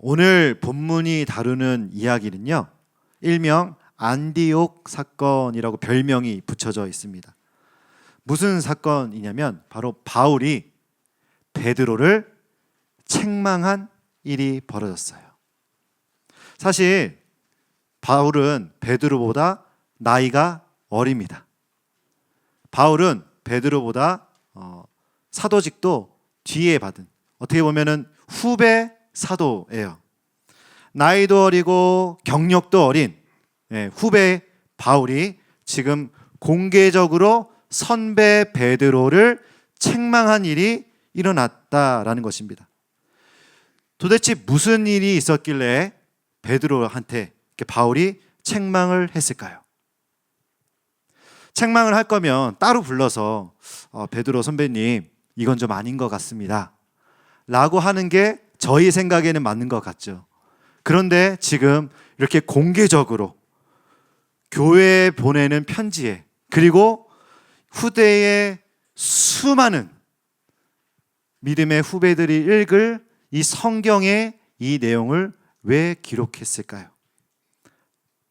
오늘 본문이 다루는 이야기는요, 일명 안디옥 사건이라고 별명이 붙여져 있습니다. 무슨 사건이냐면 바로 바울이 베드로를 책망한 일이 벌어졌어요. 사실 바울은 베드로보다 나이가 어립니다. 바울은 베드로보다 사도직도 뒤에 받은, 어떻게 보면은 후배 사도예요. 나이도 어리고 경력도 어린 후배 바울이 지금 공개적으로 선배 베드로를 책망한 일이 일어났다라는 것입니다. 도대체 무슨 일이 있었길래 베드로한테 바울이 책망을 했을까요? 책망을 할 거면 따로 불러서 베드로 선배님, 이건 좀 아닌 것 같습니다 라고 하는 게 저희 생각에는 맞는 것 같죠. 그런데 지금 이렇게 공개적으로 교회에 보내는 편지에, 그리고 후대의 수많은 믿음의 후배들이 읽을 이 성경에 이 내용을 왜 기록했을까요?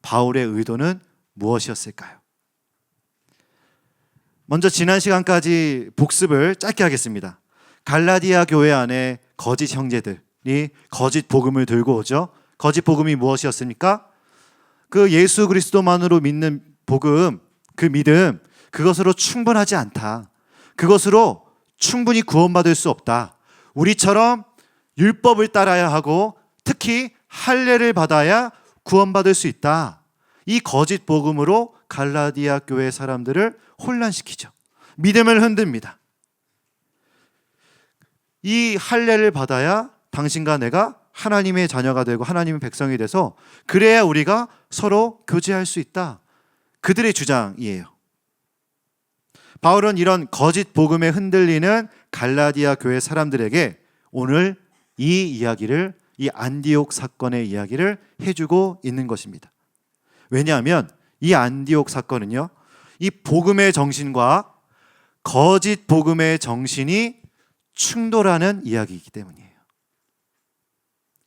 바울의 의도는 무엇이었을까요? 먼저 지난 시간까지 복습을 짧게 하겠습니다. 갈라디아 교회 안에 거짓 형제들이 거짓 복음을 들고 오죠. 거짓 복음이 무엇이었습니까? 그 예수 그리스도만으로 믿는 복음, 그 믿음, 그것으로 충분하지 않다. 그것으로 충분히 구원받을 수 없다. 우리처럼 율법을 따라야 하고 특히 할례를 받아야 구원받을 수 있다. 이 거짓 복음으로 갈라디아 교회 사람들을 혼란시키죠. 믿음을 흔듭니다. 이 할례를 받아야 당신과 내가 하나님의 자녀가 되고 하나님의 백성이 돼서 그래야 우리가 서로 교제할 수 있다. 그들의 주장이에요. 바울은 이런 거짓 복음에 흔들리는 갈라디아 교회 사람들에게 오늘 이 이야기를, 이 안디옥 사건의 이야기를 해주고 있는 것입니다. 왜냐하면 이 안디옥 사건은요, 이 복음의 정신과 거짓 복음의 정신이 충돌하는 이야기이기 때문이에요.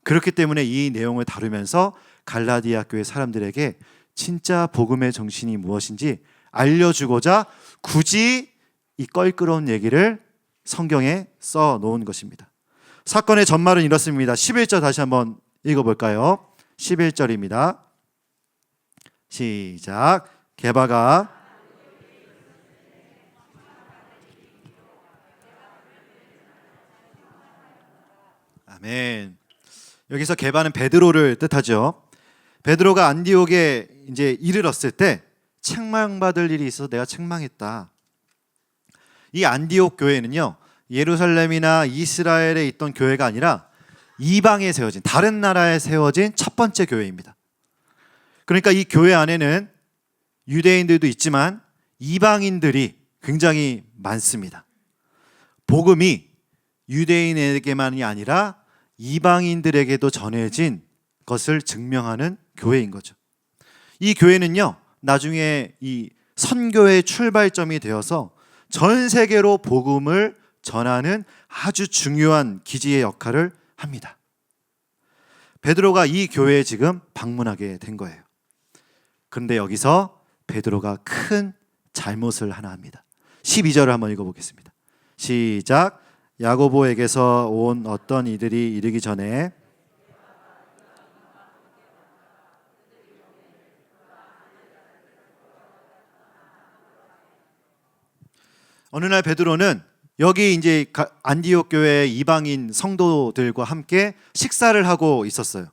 그렇기 때문에 이 내용을 다루면서 갈라디아 교회 사람들에게 진짜 복음의 정신이 무엇인지 알려주고자 굳이 이 껄끄러운 얘기를 성경에 써 놓은 것입니다. 사건의 전말은 이렇습니다. 11절 다시 한번 읽어볼까요? 11절입니다. 시작. 게바가 아멘. 여기서 게바는 베드로를 뜻하죠. 베드로가 안디옥에 이제 이르렀을 때 책망받을 일이 있어서 내가 책망했다. 이 안디옥 교회는요, 예루살렘이나 이스라엘에 있던 교회가 아니라 이방에 세워진, 다른 나라에 세워진 첫 번째 교회입니다. 그러니까 이 교회 안에는 유대인들도 있지만 이방인들이 굉장히 많습니다. 복음이 유대인에게만이 아니라 이방인들에게도 전해진 것을 증명하는 교회인 거죠. 이 교회는요, 나중에 이 선교의 출발점이 되어서 전 세계로 복음을 전하는 아주 중요한 기지의 역할을 합니다. 베드로가 이 교회에 지금 방문하게 된 거예요. 그런데 여기서 베드로가 큰 잘못을 하나 합니다. 12절을 한번 읽어보겠습니다. 시작. 야고보에게서 온 어떤 이들이 이르기 전에 어느 날 베드로는 여기 이제 안디옥 교회 이방인 성도들과 함께 식사를 하고 있었어요.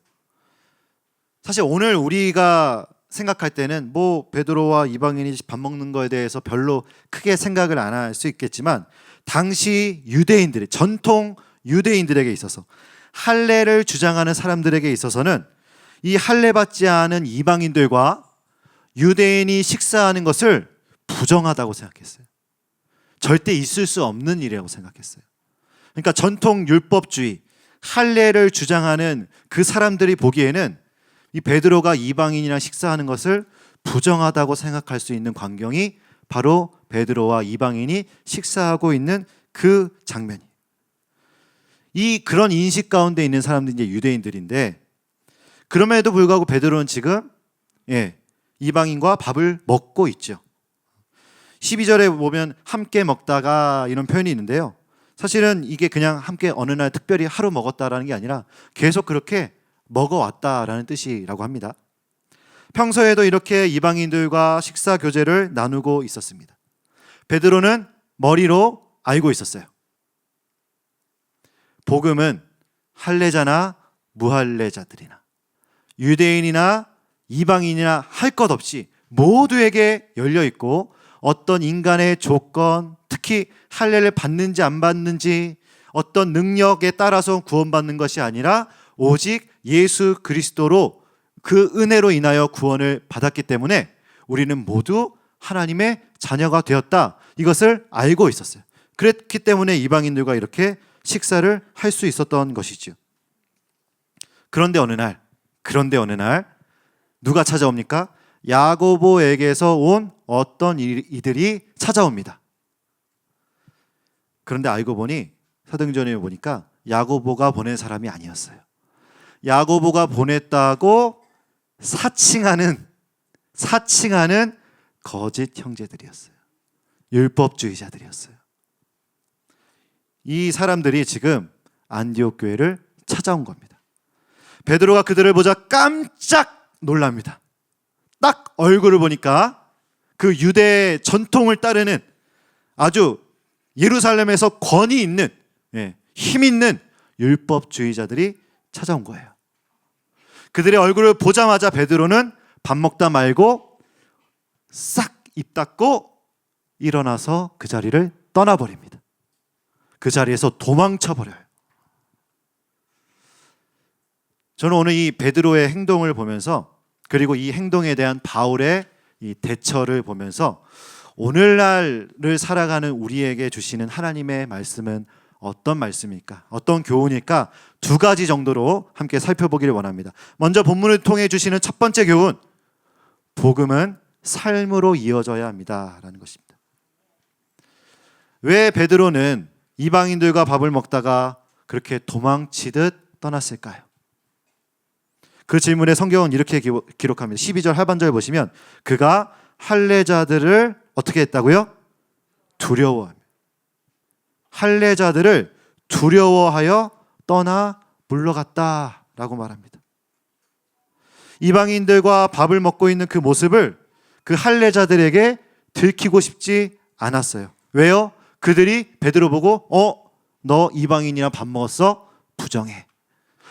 사실 오늘 우리가 생각할 때는 뭐 베드로와 이방인이 밥 먹는 거에 대해서 별로 크게 생각을 안 할 수 있겠지만 당시 유대인들의 전통 유대인들에게 있어서 할례를 주장하는 사람들에게 있어서는 이 할례 받지 않은 이방인들과 유대인이 식사하는 것을 부정하다고 생각했어요. 절대 있을 수 없는 일이라고 생각했어요. 그러니까 전통 율법주의, 할례를 주장하는 그 사람들이 보기에는 이 베드로가 이방인이랑 식사하는 것을 부정하다고 생각할 수 있는 광경이 바로 베드로와 이방인이 식사하고 있는 그 장면이. 그런 인식 가운데 있는 사람들이 이제 유대인들인데, 그럼에도 불구하고 베드로는 지금 이방인과 밥을 먹고 있죠. 12절에 보면 함께 먹다가 이런 표현이 있는데요. 사실은 이게 그냥 함께 어느 날 특별히 하루 먹었다라는 게 아니라 계속 그렇게 먹어왔다라는 뜻이라고 합니다. 평소에도 이렇게 이방인들과 식사 교제를 나누고 있었습니다. 베드로는 머리로 알고 있었어요. 복음은 할례자나 무할례자들이나 유대인이나 이방인이나 할 것 없이 모두에게 열려 있고, 어떤 인간의 조건, 특히 할례를 받는지 안 받는지, 어떤 능력에 따라서 구원받는 것이 아니라 오직 예수 그리스도로 그 은혜로 인하여 구원을 받았기 때문에 우리는 모두 하나님의 자녀가 되었다, 이것을 알고 있었어요. 그랬기 때문에 이방인들과 이렇게 식사를 할 수 있었던 것이죠. 그런데 어느 날 누가 찾아옵니까? 야고보에게서 온 어떤 이들이 찾아옵니다. 그런데 알고 보니, 사도행전에 보니까 야고보가 보낸 사람이 아니었어요. 야고보가 보냈다고 사칭하는 거짓 형제들이었어요. 율법주의자들이었어요. 이 사람들이 지금 안디옥 교회를 찾아온 겁니다. 베드로가 그들을 보자 깜짝 놀랍니다. 딱 얼굴을 보니까 그 유대 전통을 따르는 아주 예루살렘에서 권위 있는, 힘 있는 율법주의자들이 찾아온 거예요. 그들의 얼굴을 보자마자 베드로는 밥 먹다 말고 싹 입 닫고 일어나서 그 자리를 떠나버립니다. 그 자리에서 도망쳐버려요. 저는 오늘 이 베드로의 행동을 보면서, 그리고 이 행동에 대한 바울의 이 대처를 보면서 오늘날을 살아가는 우리에게 주시는 하나님의 말씀은 어떤 말씀일까? 어떤 교훈일까? 두 가지 정도로 함께 살펴보기를 원합니다. 먼저 본문을 통해 주시는 첫 번째 교훈, 복음은 삶으로 이어져야 합니다라는 것입니다. 왜 베드로는 이방인들과 밥을 먹다가 그렇게 도망치듯 떠났을까요? 그 질문에 성경은 이렇게 기록합니다. 12절 하반절 보시면 그가 할례자들을 어떻게 했다고요? 두려워합니다. 할례자들을 두려워하여 떠나 물러갔다라고 말합니다. 이방인들과 밥을 먹고 있는 그 모습을 그 할례자들에게 들키고 싶지 않았어요. 왜요? 그들이 베드로 보고 너 이방인이랑 밥 먹었어? 부정해.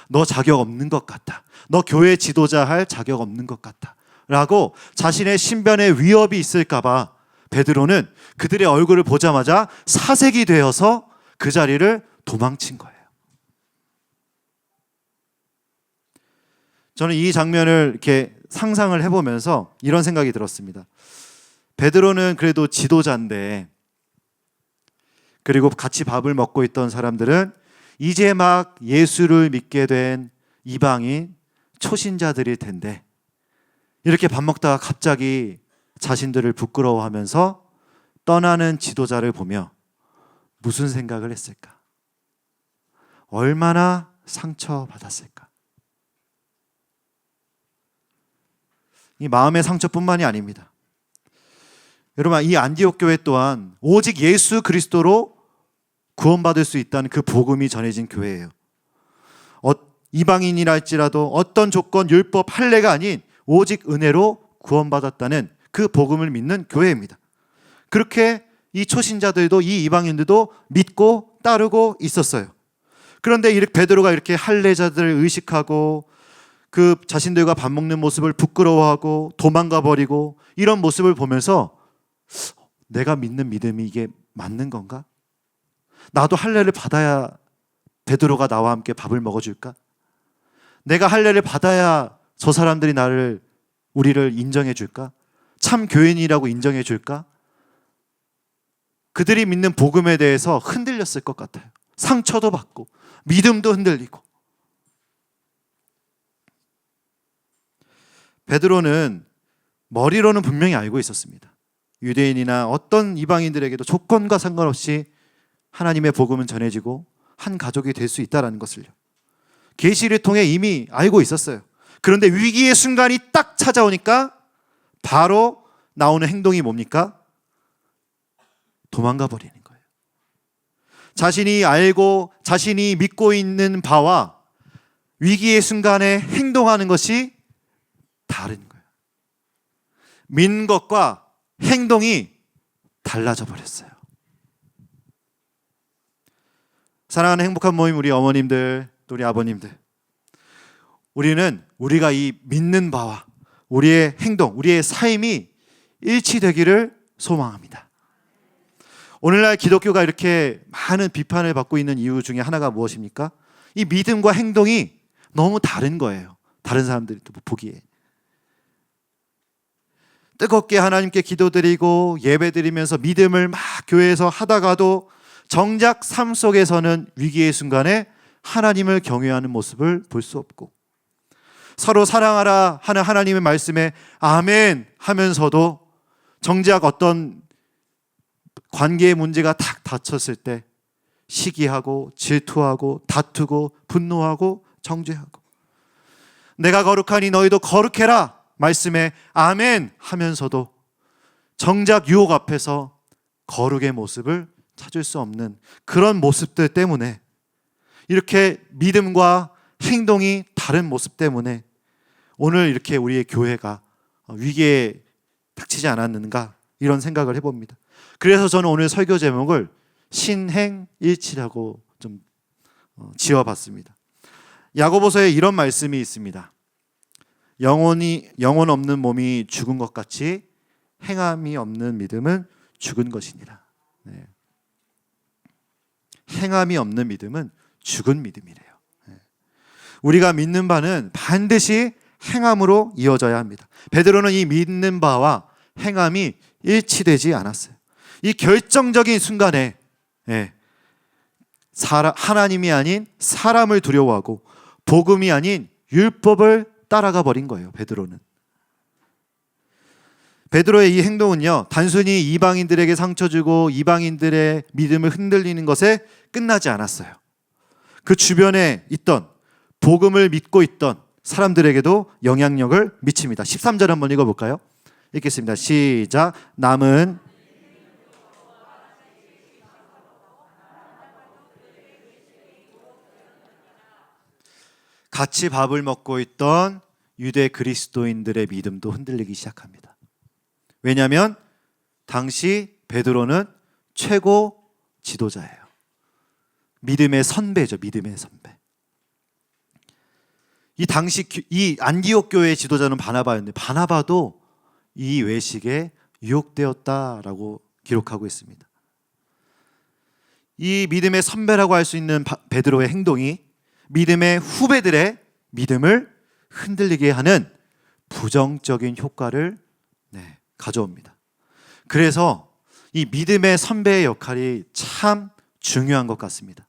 너 자격 없는 것 같다. 너 교회 지도자 할 자격 없는 것 같다 라고 자신의 신변에 위협이 있을까 봐 베드로는 그들의 얼굴을 보자마자 사색이 되어서 그 자리를 도망친 거예요. 저는 이 장면을 이렇게 상상을 해보면서 이런 생각이 들었습니다. 베드로는 그래도 지도자인데, 그리고 같이 밥을 먹고 있던 사람들은 이제 막 예수를 믿게 된 이방인 초신자들일 텐데, 이렇게 밥 먹다가 갑자기 자신들을 부끄러워하면서 떠나는 지도자를 보며 무슨 생각을 했을까? 얼마나 상처받았을까? 이 마음의 상처뿐만이 아닙니다. 여러분, 이 안디옥 교회 또한 오직 예수 그리스도로 구원받을 수 있다는 그 복음이 전해진 교회예요. 이방인이라 할지라도 어떤 조건, 율법, 할례가 아닌 오직 은혜로 구원받았다는 그 복음을 믿는 교회입니다. 그렇게 이 초신자들도, 이 이방인들도 믿고 따르고 있었어요. 그런데 베드로가 이렇게 할례자들을 의식하고 그 자신들과 밥 먹는 모습을 부끄러워하고 도망가 버리고 이런 모습을 보면서 내가 믿는 믿음이 이게 맞는 건가? 나도 할례를 받아야 베드로가 나와 함께 밥을 먹어줄까? 내가 할례를 받아야 저 사람들이 우리를 인정해 줄까? 참 교인이라고 인정해 줄까? 그들이 믿는 복음에 대해서 흔들렸을 것 같아요. 상처도 받고 믿음도 흔들리고. 베드로는 머리로는 분명히 알고 있었습니다. 유대인이나 어떤 이방인들에게도 조건과 상관없이 하나님의 복음은 전해지고 한 가족이 될 수 있다는 것을요. 계시를 통해 이미 알고 있었어요. 그런데 위기의 순간이 딱 찾아오니까 바로 나오는 행동이 뭡니까? 도망가 버리는 거예요. 자신이 알고 자신이 믿고 있는 바와 위기의 순간에 행동하는 것이 다른 거예요. 믿는 것과 행동이 달라져 버렸어요. 사랑하는 행복한 모임 우리 어머님들, 또 우리 아버님들, 우리는 우리가 이 믿는 바와 우리의 행동, 우리의 삶이 일치되기를 소망합니다. 오늘날 기독교가 이렇게 많은 비판을 받고 있는 이유 중에 하나가 무엇입니까? 이 믿음과 행동이 너무 다른 거예요. 다른 사람들이 또 보기에. 뜨겁게 하나님께 기도드리고 예배드리면서 믿음을 막 교회에서 하다가도 정작 삶 속에서는 위기의 순간에 하나님을 경외하는 모습을 볼 수 없고, 서로 사랑하라 하는 하나님의 말씀에 아멘 하면서도 정작 어떤 관계의 문제가 탁 닥쳤을 때 시기하고 질투하고 다투고 분노하고 정죄하고, 내가 거룩하니 너희도 거룩해라 말씀에 아멘 하면서도 정작 유혹 앞에서 거룩의 모습을 찾을 수 없는 그런 모습들 때문에, 이렇게 믿음과 행동이 다른 모습 때문에 오늘 이렇게 우리의 교회가 위기에 닥치지 않았는가, 이런 생각을 해봅니다. 그래서 저는 오늘 설교 제목을 신행일치라고 좀 지어봤습니다. 야고보서에 이런 말씀이 있습니다. 영혼 없는 몸이 죽은 것 같이 행함이 없는 믿음은 죽은 것이니라. 네. 행함이 없는 믿음은 죽은 믿음이래요. 네. 우리가 믿는 바는 반드시 행함으로 이어져야 합니다. 베드로는 이 믿는 바와 행함이 일치되지 않았어요. 이 결정적인 순간에 하나님이 아닌 사람을 두려워하고 복음이 아닌 율법을 따라가 버린 거예요. 베드로의 이 행동은요, 단순히 이방인들에게 상처 주고 이방인들의 믿음을 흔들리는 것에 끝나지 않았어요. 그 주변에 있던, 복음을 믿고 있던 사람들에게도 영향력을 미칩니다. 13절 한번 읽어볼까요? 읽겠습니다. 시작. 남은 같이 밥을 먹고 있던 유대 그리스도인들의 믿음도 흔들리기 시작합니다. 왜냐하면 당시 베드로는 최고 지도자예요. 믿음의 선배죠. 믿음의 선배. 이 당시 이 안디옥 교회의 지도자는 바나바였는데, 바나바도 이 외식에 유혹되었다라고 기록하고 있습니다. 이 믿음의 선배라고 할 수 있는 베드로의 행동이 믿음의 후배들의 믿음을 흔들리게 하는 부정적인 효과를 가져옵니다. 그래서 이 믿음의 선배의 역할이 참 중요한 것 같습니다.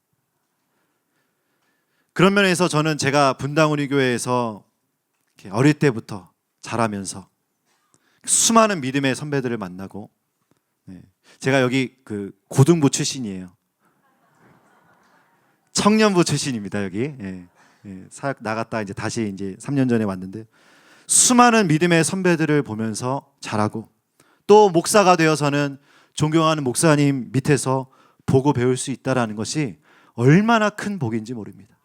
그런 면에서 저는 제가 분당우리 교회에서 어릴 때부터 자라면서 수많은 믿음의 선배들을 만나고, 제가 여기 그 고등부 출신이에요. 청년부 출신입니다. 여기 사역 나갔다 이제 다시 이제 3년 전에 왔는데, 수많은 믿음의 선배들을 보면서 자라고, 또 목사가 되어서는 존경하는 목사님 밑에서 보고 배울 수 있다라는 것이 얼마나 큰 복인지 모릅니다.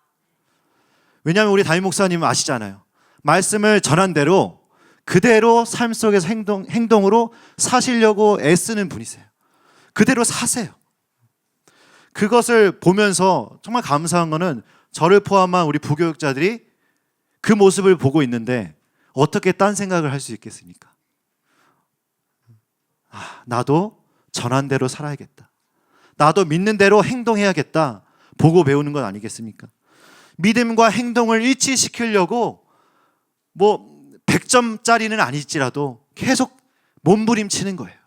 왜냐하면 우리 담임 목사님은 아시잖아요. 말씀을 전한 대로 그대로 삶 속에서 행동으로 사시려고 애쓰는 분이세요. 그대로 사세요. 그것을 보면서 정말 감사한 거는, 저를 포함한 우리 부교육자들이 그 모습을 보고 있는데 어떻게 딴 생각을 할 수 있겠습니까? 나도 전한 대로 살아야겠다, 나도 믿는 대로 행동해야겠다, 보고 배우는 건 아니겠습니까? 믿음과 행동을 일치시키려고 100점짜리는 아닐지라도 계속 몸부림치는 거예요.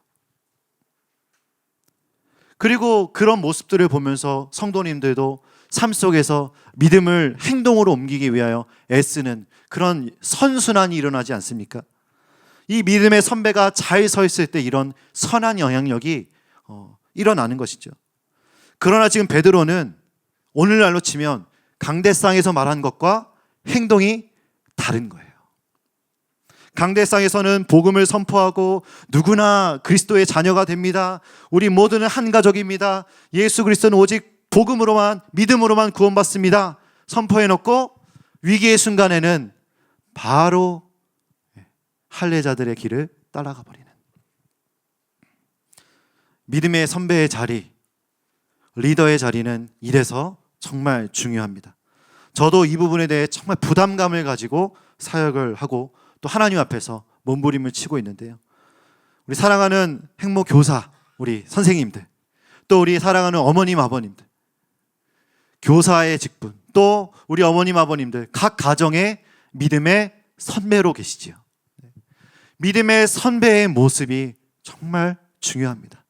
그리고 그런 모습들을 보면서 성도님들도 삶 속에서 믿음을 행동으로 옮기기 위하여 애쓰는 그런 선순환이 일어나지 않습니까? 이 믿음의 선배가 잘 서 있을 때 이런 선한 영향력이 일어나는 것이죠. 그러나 지금 베드로는 오늘날로 치면 강대상에서 말한 것과 행동이 다른 거예요. 강대상에서는 복음을 선포하고 누구나 그리스도의 자녀가 됩니다. 우리 모두는 한 가족입니다. 예수 그리스도는 오직 복음으로만, 믿음으로만 구원받습니다. 선포해놓고 위기의 순간에는 바로 할례자들의 길을 따라가 버리는, 믿음의 선배의 자리, 리더의 자리는 이래서 정말 중요합니다. 저도 이 부분에 대해 정말 부담감을 가지고 사역을 하고 또 하나님 앞에서 몸부림을 치고 있는데요. 우리 사랑하는 행모 교사, 우리 선생님들, 또 우리 사랑하는 어머님, 아버님들, 교사의 직분, 또 우리 어머님, 아버님들, 각 가정의 믿음의 선배로 계시지요. 믿음의 선배의 모습이 정말 중요합니다.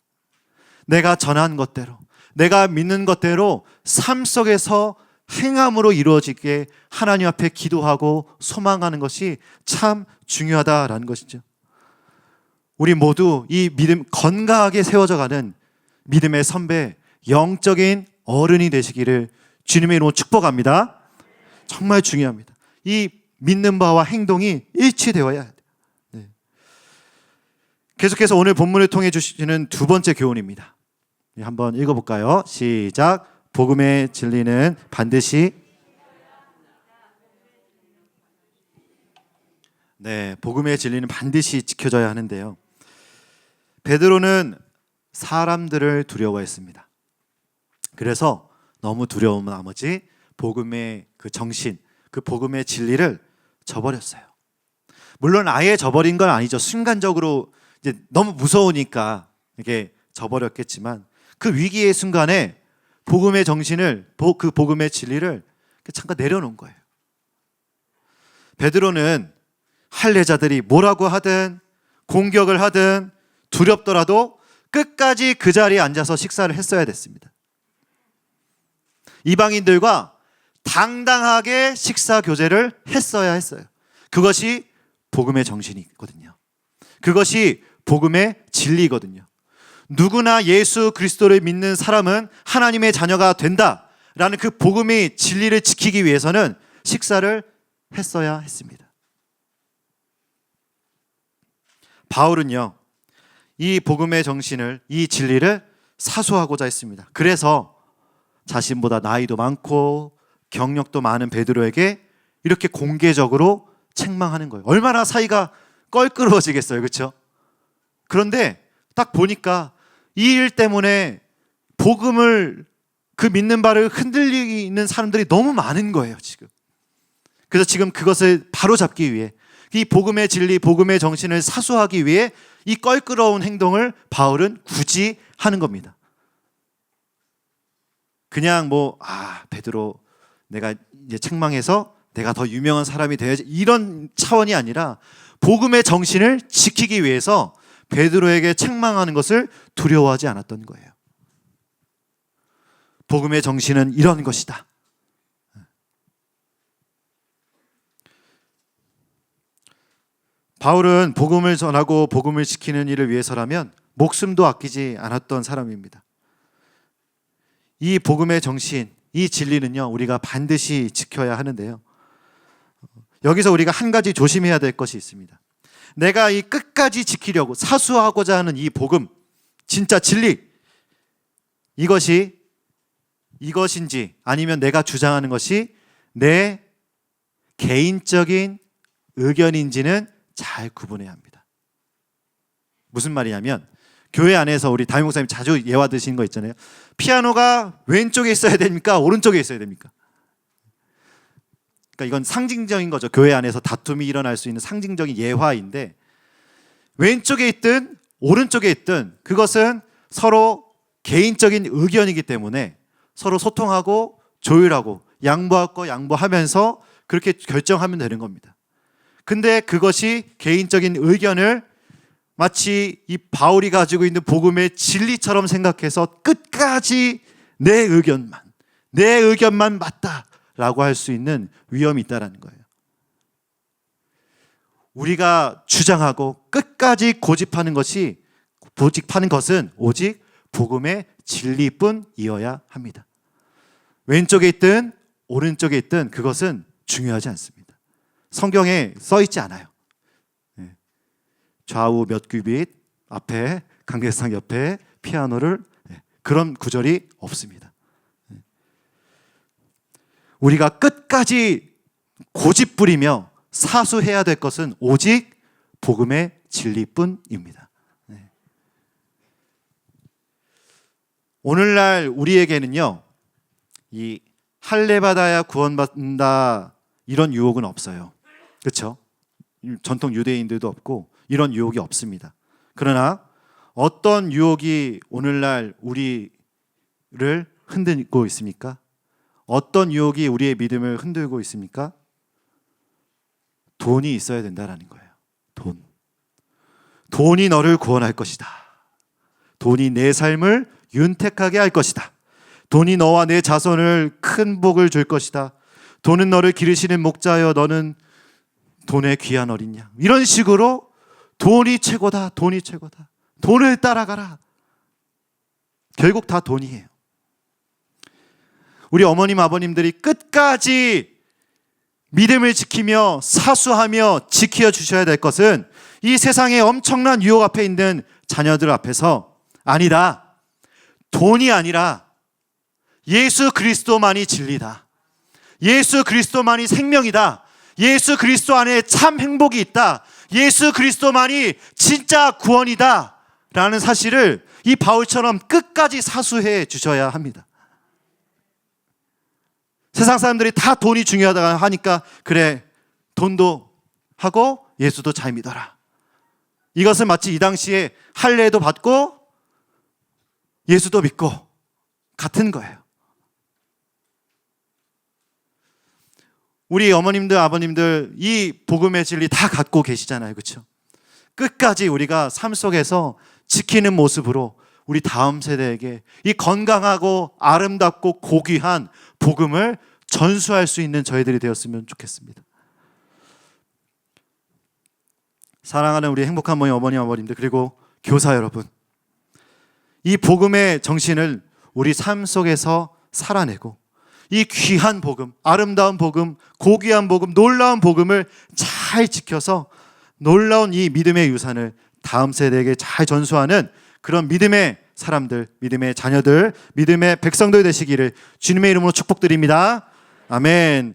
내가 전한 것대로, 내가 믿는 것대로 삶 속에서 행함으로 이루어지게 하나님 앞에 기도하고 소망하는 것이 참 중요하다라는 것이죠. 우리 모두 이 믿음 건강하게 세워져가는 믿음의 선배, 영적인 어른이 되시기를 주님의 이름으로 축복합니다. 정말 중요합니다. 이 믿는 바와 행동이 일치되어야 돼요. 네. 계속해서 오늘 본문을 통해 주시는 두 번째 교훈입니다. 한번 읽어볼까요? 시작. 복음의 진리는 반드시, 네, 복음의 진리는 반드시 지켜져야 하는데요. 베드로는 사람들을 두려워했습니다. 그래서 너무 두려운 나머지 복음의 그 정신, 그 복음의 진리를 저버렸어요. 물론 아예 저버린 건 아니죠. 순간적으로 이제 너무 무서우니까 이게 저버렸겠지만 그 위기의 순간에 복음의 정신을, 그 복음의 진리를 잠깐 내려놓은 거예요. 베드로는 할례자들이 뭐라고 하든 공격을 하든 두렵더라도 끝까지 그 자리에 앉아서 식사를 했어야 됐습니다. 이방인들과 당당하게 식사 교제를 했어야 했어요. 그것이 복음의 정신이거든요. 그것이 복음의 진리거든요. 누구나 예수 그리스도를 믿는 사람은 하나님의 자녀가 된다라는 그 복음의 진리를 지키기 위해서는 식사를 했어야 했습니다. 바울은요, 이 복음의 정신을, 이 진리를 사수하고자 했습니다. 그래서 자신보다 나이도 많고 경력도 많은 베드로에게 이렇게 공개적으로 책망하는 거예요. 얼마나 사이가 껄끄러워지겠어요, 그렇죠? 그런데 딱 보니까 이 일 때문에 복음을, 그 믿는 바를 흔들리는 사람들이 너무 많은 거예요, 지금. 그래서 지금 그것을 바로잡기 위해, 이 복음의 진리, 복음의 정신을 사수하기 위해 이 껄끄러운 행동을 바울은 굳이 하는 겁니다. 그냥 베드로 내가 이제 책망해서 내가 더 유명한 사람이 돼야지, 이런 차원이 아니라 복음의 정신을 지키기 위해서 베드로에게 책망하는 것을 두려워하지 않았던 거예요. 복음의 정신은 이런 것이다. 바울은 복음을 전하고 복음을 지키는 일을 위해서라면 목숨도 아끼지 않았던 사람입니다. 이 복음의 정신, 이 진리는요, 우리가 반드시 지켜야 하는데요. 여기서 우리가 한 가지 조심해야 될 것이 있습니다. 내가 이 끝까지 지키려고 사수하고자 하는 이 복음, 진짜 진리, 이것인지 아니면 내가 주장하는 것이 내 개인적인 의견인지는 잘 구분해야 합니다. 무슨 말이냐면, 교회 안에서 우리 담임 목사님 자주 예화 드시는 거 있잖아요. 피아노가 왼쪽에 있어야 됩니까? 오른쪽에 있어야 됩니까? 그러니까 이건 상징적인 거죠. 교회 안에서 다툼이 일어날 수 있는 상징적인 예화인데, 왼쪽에 있든 오른쪽에 있든 그것은 서로 개인적인 의견이기 때문에 서로 소통하고 조율하고 양보할 거 양보하면서 그렇게 결정하면 되는 겁니다. 근데 그것이 개인적인 의견을 마치 이 바울이 가지고 있는 복음의 진리처럼 생각해서 끝까지 내 의견만 맞다라고 할 수 있는 위험이 있다는 거예요. 우리가 주장하고 끝까지 고집하는 것은 오직 복음의 진리뿐이어야 합니다. 왼쪽에 있든 오른쪽에 있든 그것은 중요하지 않습니다. 성경에 써 있지 않아요. 좌우 몇 큐빗 앞에 강대상 옆에 피아노를 그런 구절이 없습니다. 우리가 끝까지 고집부리며 사수해야 될 것은 오직 복음의 진리뿐입니다. 오늘날 우리에게는요, 이 할례받아야 구원받는다 이런 유혹은 없어요. 그렇죠? 전통 유대인들도 없고 이런 유혹이 없습니다. 그러나 어떤 유혹이 오늘날 우리를 흔들고 있습니까? 어떤 유혹이 우리의 믿음을 흔들고 있습니까? 돈이 있어야 된다라는 거예요. 돈이 너를 구원할 것이다. 돈이 내 삶을 윤택하게 할 것이다. 돈이 너와 내 자손을 큰 복을 줄 것이다. 돈은 너를 기르시는 목자여 너는 돈의 귀한 어린 양. 이런 식으로 돈이 최고다. 돈이 최고다. 돈을 따라가라. 결국 다 돈이에요. 우리 어머님 아버님들이 끝까지 믿음을 지키며 사수하며 지켜주셔야 될 것은 이 세상의 엄청난 유혹 앞에 있는 자녀들 앞에서 아니다. 돈이 아니라 예수 그리스도만이 진리다. 예수 그리스도만이 생명이다. 예수 그리스도 안에 참 행복이 있다. 예수 그리스도만이 진짜 구원이다. 라는 사실을 이 바울처럼 끝까지 사수해 주셔야 합니다. 세상 사람들이 다 돈이 중요하다 하니까 그래, 돈도 하고 예수도 잘 믿어라. 이것은 마치 이 당시에 할례도 받고 예수도 믿고 같은 거예요. 우리 어머님들, 아버님들 이 복음의 진리 다 갖고 계시잖아요. 그렇죠? 끝까지 우리가 삶 속에서 지키는 모습으로 우리 다음 세대에게 이 건강하고 아름답고 고귀한 복음을 전수할 수 있는 저희들이 되었으면 좋겠습니다. 사랑하는 우리 행복한 모임 어머니 아버님들 그리고 교사 여러분, 이 복음의 정신을 우리 삶 속에서 살아내고 이 귀한 복음, 아름다운 복음, 고귀한 복음, 놀라운 복음을 잘 지켜서 놀라운 이 믿음의 유산을 다음 세대에게 잘 전수하는 그런 믿음의 사람들, 믿음의 자녀들, 믿음의 백성들 되시기를 주님의 이름으로 축복드립니다. 아멘.